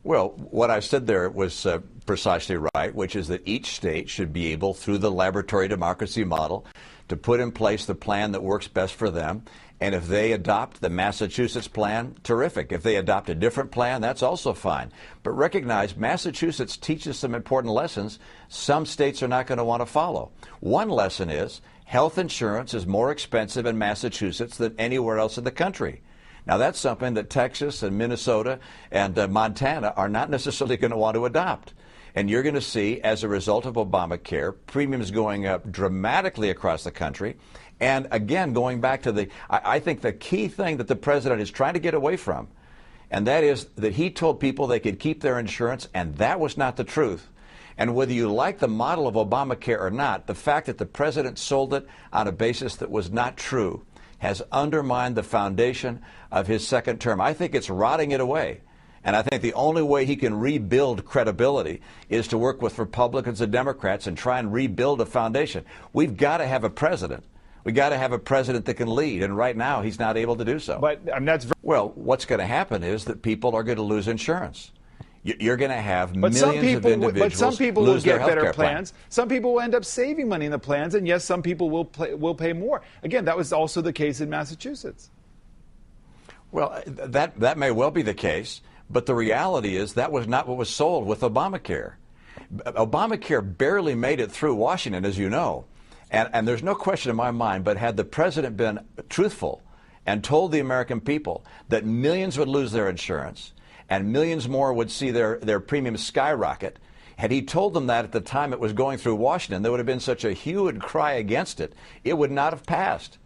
Well, what I said there was precisely right, which is that each state should be able, through the laboratory democracy model, to put in place the plan that works best for them. And if they adopt the Massachusetts plan, terrific. If they adopt a different plan, that's also fine. But recognize Massachusetts teaches some important lessons some states are not going to want to follow. One lesson is health insurance is more expensive in Massachusetts than anywhere else in the country. Now, that's something that Texas and Minnesota and Montana are not necessarily going to want to adopt. And you're going to see, as a result of Obamacare, premiums going up dramatically across the country. And again, going back to I think the key thing that the president is trying to get away from, and that is that he told people they could keep their insurance, and that was not the truth. And whether you like the model of Obamacare or not, the fact that the president sold it on a basis that was not true has undermined the foundation of his second term. I think it's rotting it away. And I think the only way he can rebuild credibility is to work with Republicans and Democrats and try and rebuild a foundation. We've got to have a president. We've got to have a president that can lead. And right now, he's not able to do so. But well, what's going to happen is that people are going to lose insurance. You're going to have millions of individuals but some people lose will get their better healthcare plans. plan. Some people will end up saving money in the plans, and yes, some people will pay more. Again, that was also the case in Massachusetts. Well, that may well be the case, but the reality is that was not what was sold with Obamacare. Obamacare barely made it through Washington, as you know, and there's no question in my mind, but had the president been truthful and told the American people that millions would lose their insurance, and millions more would see their premiums skyrocket. Had he told them that at the time it was going through Washington, there would have been such a hue and cry against it, it would not have passed.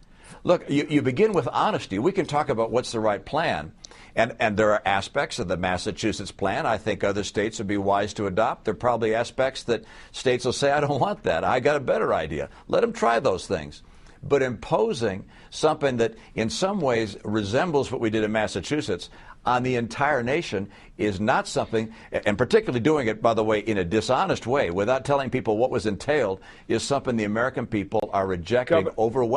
Look, you begin with honesty. We can talk about what's the right plan. And there are aspects of the Massachusetts plan I think other states would be wise to adopt. There are probably aspects that states will say, I don't want that. I got a better idea. Let them try those things. But imposing something that in some ways resembles what we did in Massachusetts on the entire nation is not something, and particularly doing it, by the way, in a dishonest way without telling people what was entailed, is something the American people are rejecting overwhelmingly.